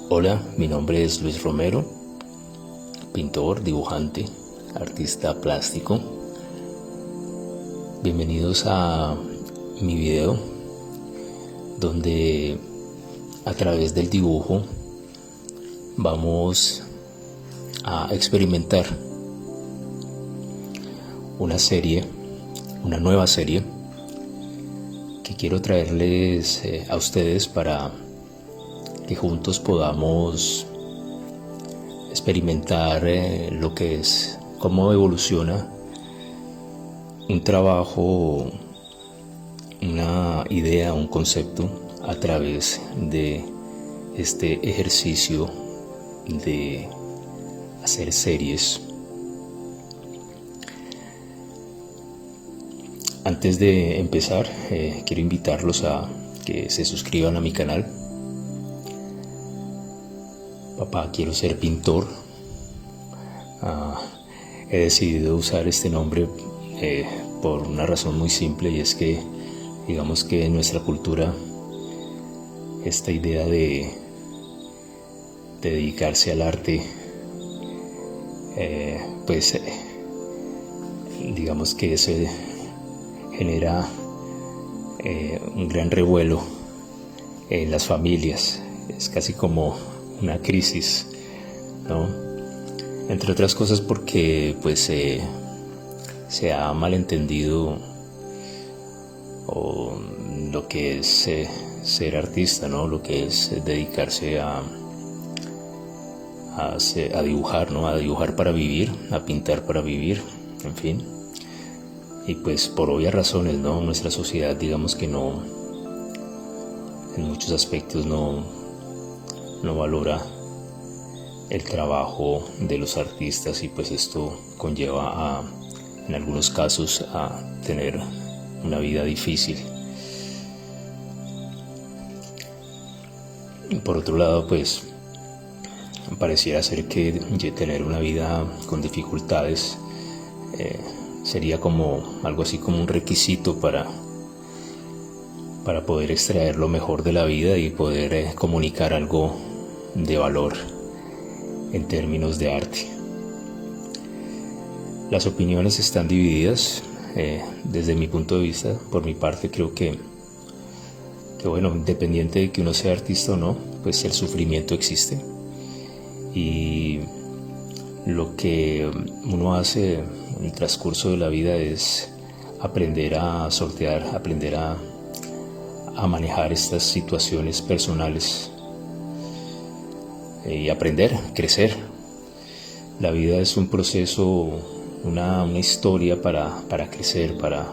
Hola, mi nombre es Luis Romero, pintor, dibujante, artista plástico. Bienvenidos a mi video donde a través del dibujo vamos a experimentar una nueva serie que quiero traerles a ustedes para que juntos podamos experimentar lo que es, cómo evoluciona un trabajo, una idea, un concepto a través de este ejercicio de hacer series. Antes de empezar, quiero invitarlos a que se suscriban a mi canal. Papá, quiero ser pintor. He decidido usar este nombre por una razón muy simple, y es que digamos que en nuestra cultura esta idea de dedicarse al arte digamos que se genera un gran revuelo en las familias. Es casi como una crisis, ¿no? Entre otras cosas porque se ha malentendido lo que es ser artista, ¿no? Lo que es dedicarse a dibujar, ¿no? A dibujar para vivir, a pintar para vivir, en fin. Y pues por obvias razones, ¿no? Nuestra sociedad, digamos que no, en muchos aspectos no valora el trabajo de los artistas, y pues esto conlleva en algunos casos a tener una vida difícil. Por otro lado, pues pareciera ser que tener una vida con dificultades sería como algo así como un requisito para poder extraer lo mejor de la vida y poder comunicar algo de valor en términos de arte. Las opiniones están divididas. Desde mi punto de vista, por mi parte, creo que bueno, independiente de que uno sea artista o no, pues el sufrimiento existe, y lo que uno hace en el transcurso de la vida es aprender a sortear, aprender a manejar estas situaciones personales y aprender, crecer. La vida es un proceso, una historia para crecer, para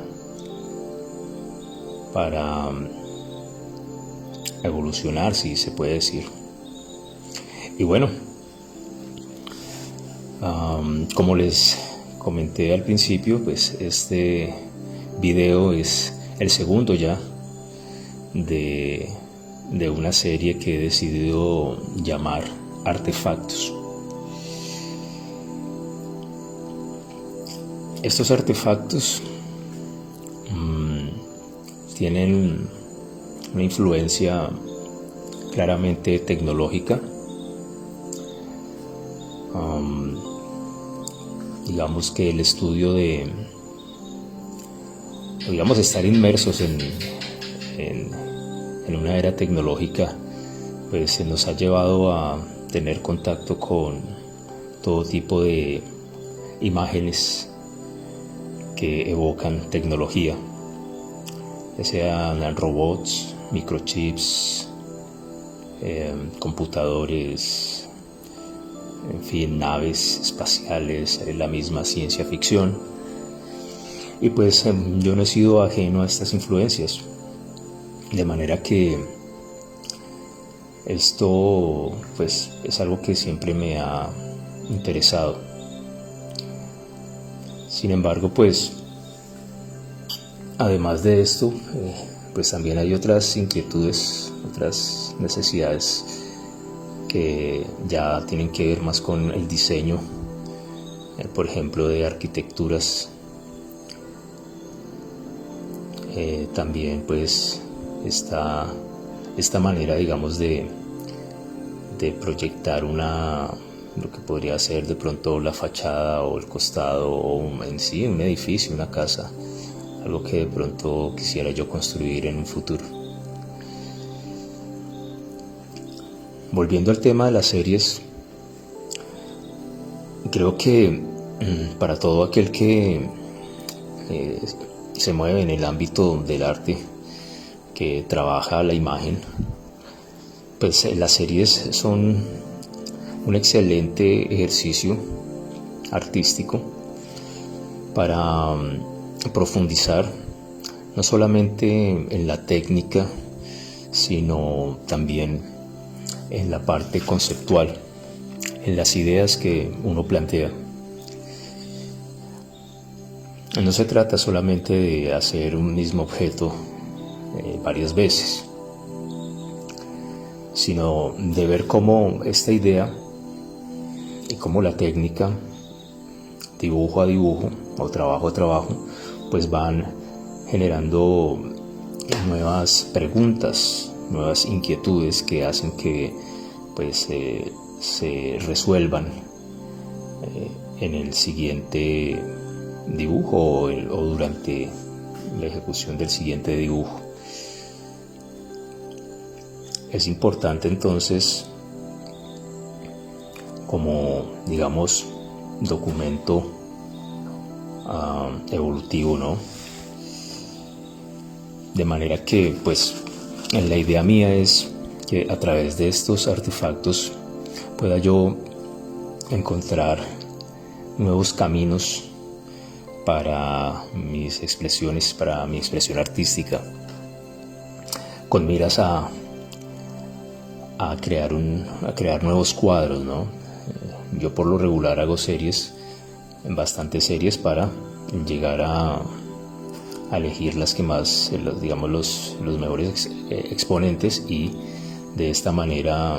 evolucionar, si se puede decir. Y bueno, como les comenté al principio, pues este video es el segundo ya de una serie que he decidido llamar Artefactos. Estos artefactos tienen una influencia claramente tecnológica. Digamos que el estudio de, digamos, estar inmersos en una era tecnológica, pues se nos ha llevado a tener contacto con todo tipo de imágenes que evocan tecnología, ya sean robots, microchips, computadores, en fin, naves espaciales, la misma ciencia ficción. Y pues yo no he sido ajeno a estas influencias, de manera que esto pues es algo que siempre me ha interesado. Sin embargo, pues además de esto, pues también hay otras inquietudes, otras necesidades que ya tienen que ver más con el diseño, por ejemplo, de arquitecturas. También pues está esta manera, digamos, de de proyectar lo que podría ser de pronto la fachada o el costado o en sí un edificio, una casa, algo que de pronto quisiera yo construir en un futuro. Volviendo al tema de las series, creo que para todo aquel que se mueve en el ámbito del arte, que trabaja la imagen, pues las series son un excelente ejercicio artístico para profundizar no solamente en la técnica, sino también en la parte conceptual, en las ideas que uno plantea. No se trata solamente de hacer un mismo objeto varias veces, sino de ver cómo esta idea y cómo la técnica, dibujo a dibujo o trabajo a trabajo, pues van generando nuevas preguntas, nuevas inquietudes que hacen que pues se resuelvan en el siguiente dibujo o durante la ejecución del siguiente dibujo. Es importante entonces, como digamos documento evolutivo, ¿no? De manera que pues la idea mía es que a través de estos artefactos pueda yo encontrar nuevos caminos para mis expresiones, para mi expresión artística, con miras a crear nuevos cuadros, ¿no? Yo por lo regular hago bastantes series para llegar a elegir las que más, digamos los mejores exponentes y de esta manera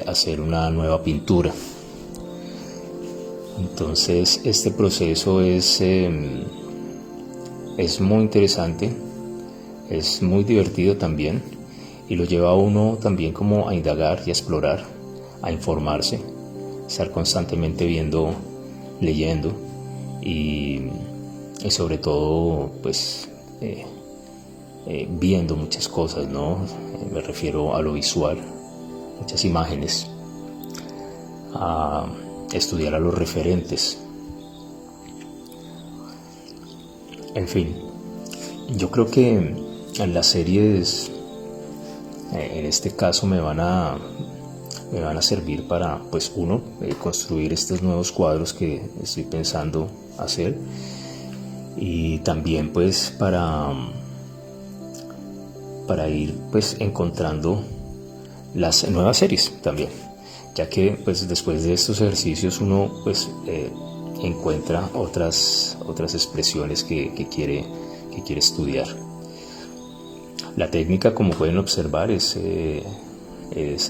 hacer una nueva pintura. Entonces este proceso es muy interesante, es muy divertido también y lo lleva a uno también como a indagar y a explorar, a informarse, estar constantemente viendo, leyendo y sobre todo pues viendo muchas cosas, ¿no? Me refiero a lo visual, muchas imágenes, a estudiar a los referentes. En fin, yo creo que en las series en este caso me van a servir para pues construir estos nuevos cuadros que estoy pensando hacer y también pues para ir pues encontrando las nuevas series también, ya que pues después de estos ejercicios uno pues encuentra otras expresiones que quiere estudiar. La técnica, como pueden observar, es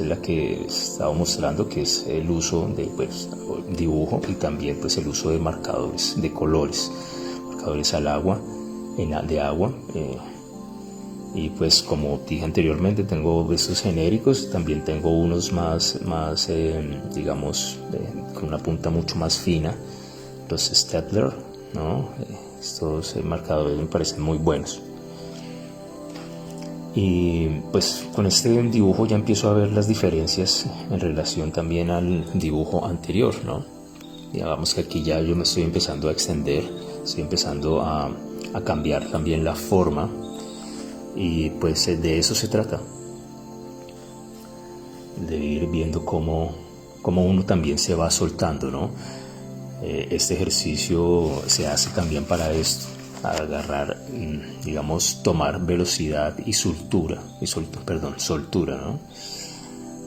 la que estaba mostrando, que es el uso de dibujo y también pues el uso de marcadores de colores, marcadores al agua, de agua. Y pues como dije anteriormente, tengo estos genéricos, también tengo unos más digamos, con una punta mucho más fina, los Staedtler, ¿no? Estos marcadores me parecen muy buenos. Y pues con este dibujo ya empiezo a ver las diferencias en relación también al dibujo anterior, ¿no? Digamos que aquí ya yo me estoy empezando a extender, estoy empezando a cambiar también la forma. Y pues de eso se trata, de ir viendo cómo uno también se va soltando, ¿no? Este ejercicio se hace también para esto, agarrar, digamos, tomar velocidad y soltura, ¿no?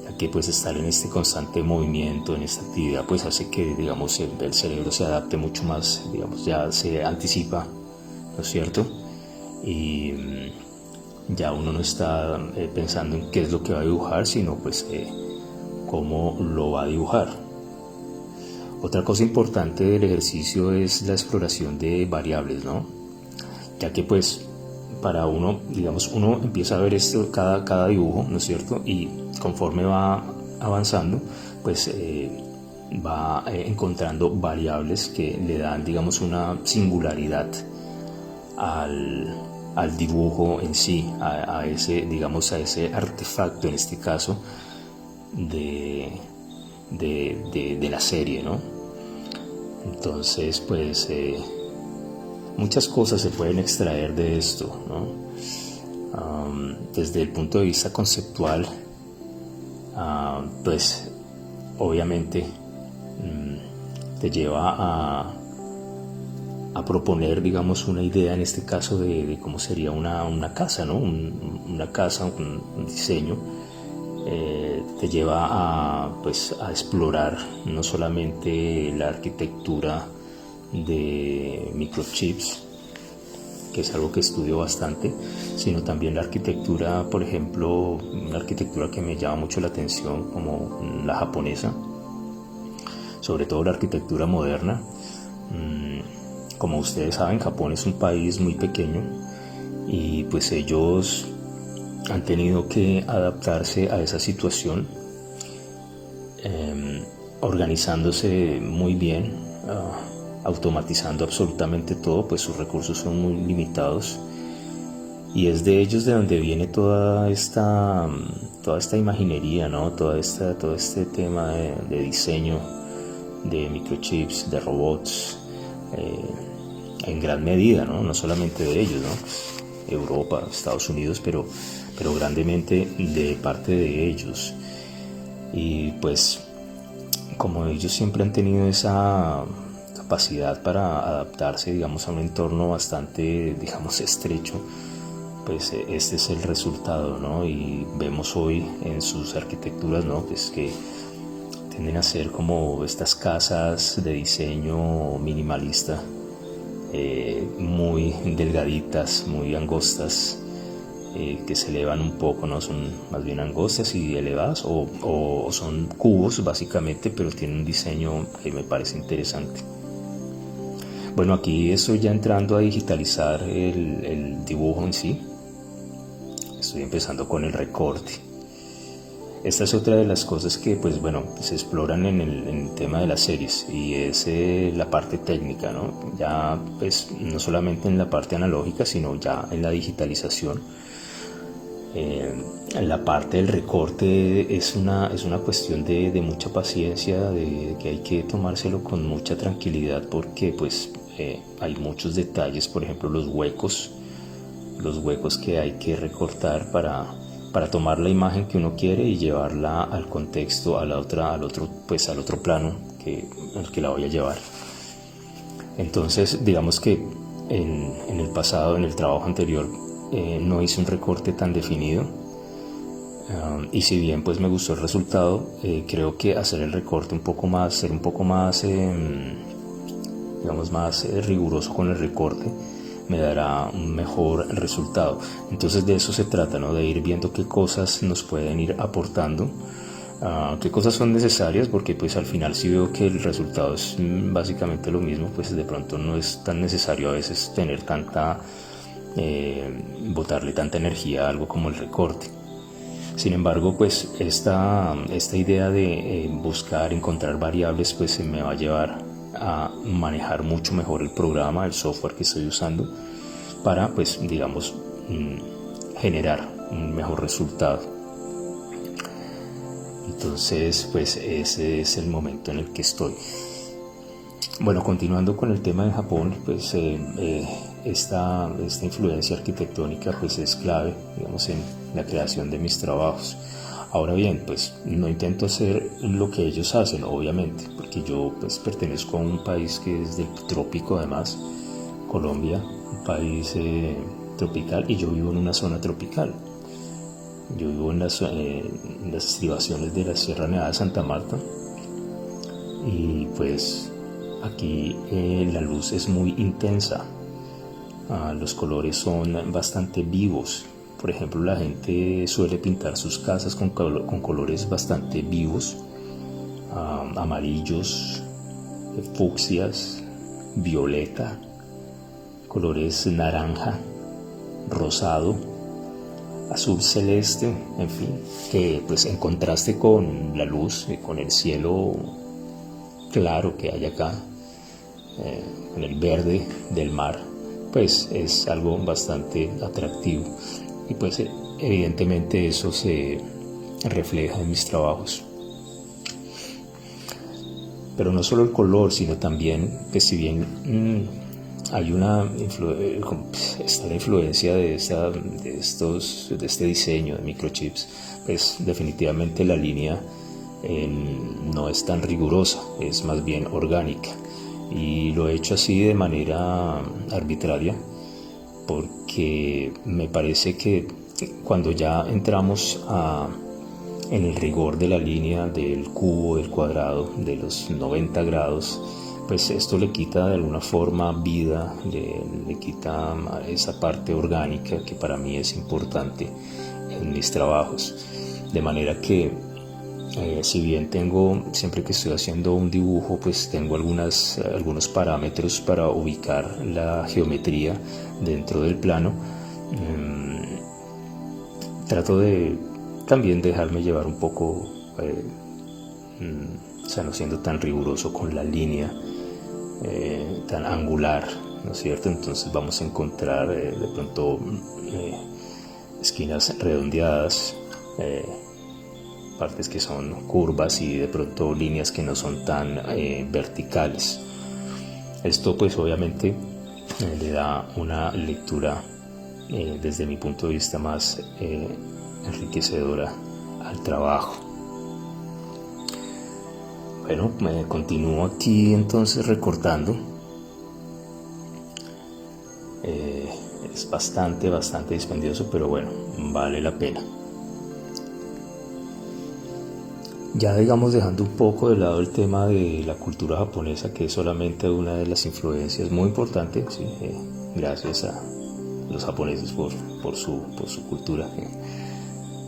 Ya que pues estar en este constante movimiento, en esta actividad, pues hace que, digamos, el cerebro se adapte mucho más, digamos, ya se anticipa, ¿no es cierto? Y ya uno no está pensando en qué es lo que va a dibujar, sino pues cómo lo va a dibujar. Otra cosa importante del ejercicio es la exploración de variables, ¿no? Ya que pues para uno, digamos, uno empieza a ver esto, cada dibujo, ¿no es cierto? Y conforme va avanzando, pues va encontrando variables que le dan, digamos, una singularidad al dibujo en sí, a ese, digamos, a ese artefacto, en este caso, de la serie, ¿no? Entonces, pues, muchas cosas se pueden extraer de esto, ¿no? Desde el punto de vista conceptual, pues, obviamente, te lleva a proponer, digamos, una idea, en este caso, de cómo sería una casa, ¿no? Una casa, un diseño. Te lleva pues, a explorar no solamente la arquitectura de microchips, que es algo que estudio bastante, sino también la arquitectura, por ejemplo, una arquitectura que me llama mucho la atención, como la japonesa, sobre todo la arquitectura moderna. Como ustedes saben, Japón es un país muy pequeño y pues ellos han tenido que adaptarse a esa situación, organizándose muy bien, automatizando absolutamente todo, pues sus recursos son muy limitados, y es de ellos de donde viene toda esta imaginería, ¿no? Todo este tema de diseño de microchips, de robots, en gran medida, ¿no? No solamente de ellos, ¿no? Europa, Estados Unidos, pero grandemente de parte de ellos. Y pues como ellos siempre han tenido esa capacidad para adaptarse, digamos, a un entorno bastante, digamos, estrecho, pues este es el resultado, ¿no? Y vemos hoy en sus arquitecturas, ¿no? Pues que tienden a ser como estas casas de diseño minimalista, muy delgaditas, muy angostas, que se elevan un poco, ¿no? Son más bien angostas y elevadas, o son cubos básicamente, pero tienen un diseño que me parece interesante. Bueno, aquí estoy ya entrando a digitalizar el dibujo en sí. Estoy empezando con el recorte. Esta es otra de las cosas que, pues bueno, se exploran en el tema de las series, y es la parte técnica, ¿no? Ya, pues, no solamente en la parte analógica, sino ya en la digitalización. La parte del recorte es una cuestión de mucha paciencia, de que hay que tomárselo con mucha tranquilidad, porque pues hay muchos detalles, por ejemplo los huecos que hay que recortar para tomar la imagen que uno quiere y llevarla al contexto, al otro plano al que la voy a llevar. Entonces, digamos que en el pasado, en el trabajo anterior, no hice un recorte tan definido, y si bien pues me gustó el resultado, creo que hacer el recorte ser un poco más, digamos, más riguroso con el recorte, me dará un mejor resultado. Entonces de eso se trata, ¿no? De ir viendo qué cosas nos pueden ir aportando, qué cosas son necesarias, porque pues al final si veo que el resultado es básicamente lo mismo, pues de pronto no es tan necesario a veces tener botarle tanta energía a algo como el recorte. Sin embargo, pues esta idea de buscar, encontrar variables, pues se me va a llevar a manejar mucho mejor el programa, el software que estoy usando, para, pues, digamos, generar un mejor resultado. Entonces, pues ese es el momento en el que estoy. Bueno, continuando con el tema de Japón, pues esta influencia arquitectónica pues es clave, digamos, en la creación de mis trabajos. Ahora bien, pues no intento hacer lo que ellos hacen, obviamente, porque yo pues pertenezco a un país que es del trópico, además, Colombia, un país tropical, y yo vivo en una zona tropical. Yo vivo en las estribaciones de la Sierra Nevada de Santa Marta, y pues aquí la luz es muy intensa, los colores son bastante vivos. Por ejemplo, la gente suele pintar sus casas con colores bastante vivos, amarillos, fucsias, violeta, colores naranja, rosado, azul celeste, en fin, que pues en contraste con la luz y con el cielo claro que hay acá, con el verde del mar, pues es algo bastante atractivo y pues evidentemente eso se refleja en mis trabajos. Pero no solo el color, sino también que si bien hay está la influencia de este diseño de microchips, pues definitivamente la línea no es tan rigurosa, es más bien orgánica, y lo he hecho así de manera arbitraria porque me parece que cuando ya entramos en el rigor de la línea, del cubo, del cuadrado, de los 90 grados, pues esto le quita de alguna forma vida, le quita esa parte orgánica que para mí es importante en mis trabajos. De manera que si bien siempre que estoy haciendo un dibujo, pues tengo algunos parámetros para ubicar la geometría dentro del plano, trato de también dejarme llevar un poco, o sea, no siendo tan riguroso con la línea tan angular, ¿no es cierto? Entonces vamos a encontrar de pronto esquinas redondeadas, partes que son curvas y de pronto líneas que no son tan verticales. Esto pues obviamente le da una lectura desde mi punto de vista más enriquecedora al trabajo. Bueno, me continúo aquí entonces recortando. Es bastante dispendioso, pero bueno, vale la pena. Ya digamos dejando un poco de lado el tema de la cultura japonesa, que es solamente una de las influencias muy importantes, ¿sí? Gracias a los japoneses por su cultura,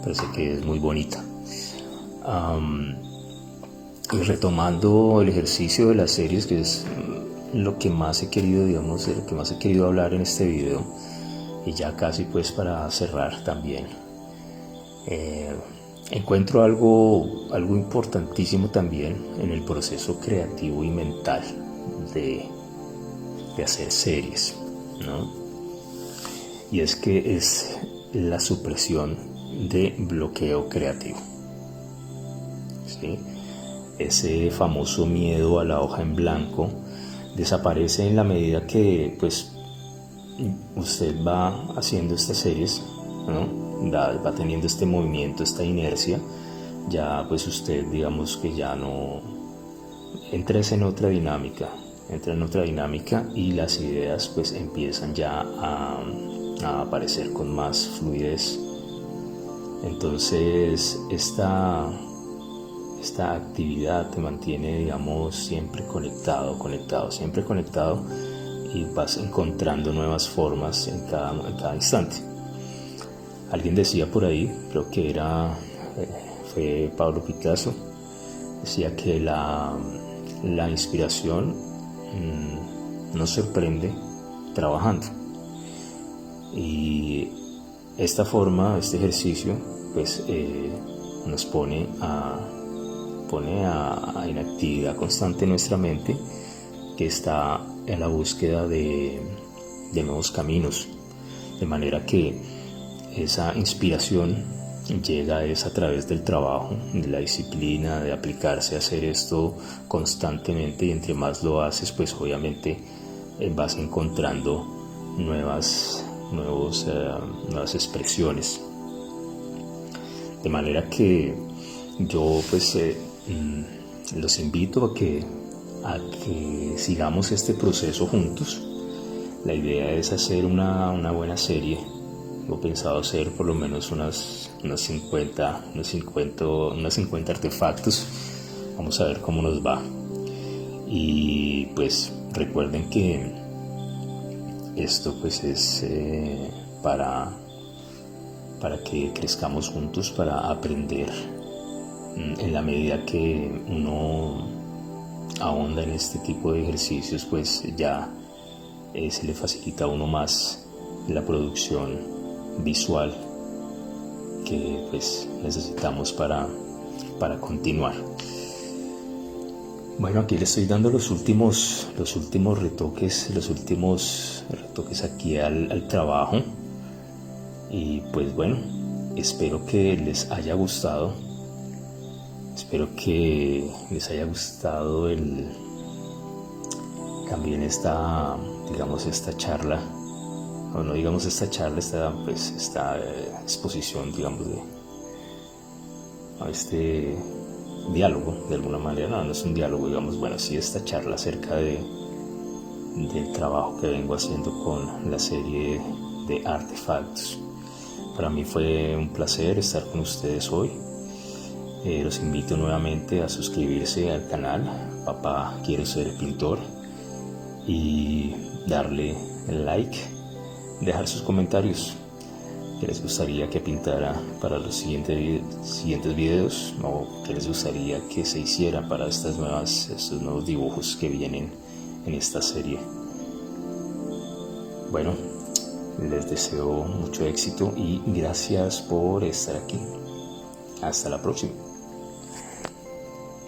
parece que es muy bonita. Y retomando el ejercicio de las series, que es lo que más he querido, digamos, lo que más he querido hablar en este video, y ya casi pues para cerrar también, encuentro algo importantísimo también en el proceso creativo y mental de hacer series, ¿no? Y es que es la supresión de bloqueo creativo, ¿sí? Ese famoso miedo a la hoja en blanco desaparece en la medida que pues usted va haciendo estas series, ¿no? Va teniendo este movimiento, esta inercia. Ya pues usted, digamos que ya no entra en otra dinámica, y las ideas pues empiezan ya a aparecer con más fluidez. Entonces esta actividad te mantiene, digamos, siempre conectado, y vas encontrando nuevas formas en cada instante. Alguien decía por ahí, creo que fue Pablo Picasso, decía que la inspiración nos sorprende trabajando. Y esta forma, este ejercicio, pues nos pone en actividad constante nuestra mente, que está en la búsqueda de nuevos caminos, de manera que esa inspiración llega a través del trabajo, de la disciplina, de aplicarse a hacer esto constantemente, y entre más lo haces, pues obviamente vas encontrando nuevas expresiones. De manera que yo pues los invito a que sigamos este proceso juntos. La idea es hacer una buena serie. He pensado hacer por lo menos unos 50 artefactos. Vamos a ver cómo nos va. Y pues recuerden que esto pues es para que crezcamos juntos, para aprender. En la medida que uno ahonda en este tipo de ejercicios, pues ya se le facilita a uno más la producción visual que pues necesitamos para continuar. Bueno, aquí le estoy dando los últimos retoques aquí al trabajo, y pues bueno, espero que les haya gustado. Espero que les haya gustado también esta charla, o no digamos esta charla, esta exposición, digamos, a este diálogo, de alguna manera. No es un diálogo, digamos, bueno, sí, esta charla acerca del trabajo que vengo haciendo con la serie de Artefactos. Para mí fue un placer estar con ustedes hoy. Los invito nuevamente a suscribirse al canal Papá Quiero Ser Pintor, y darle el like, dejar sus comentarios. ¿Qué les gustaría que pintara para los siguientes videos? ¿O qué les gustaría que se hiciera para estos nuevos dibujos que vienen en esta serie? Bueno, les deseo mucho éxito y gracias por estar aquí. Hasta la próxima.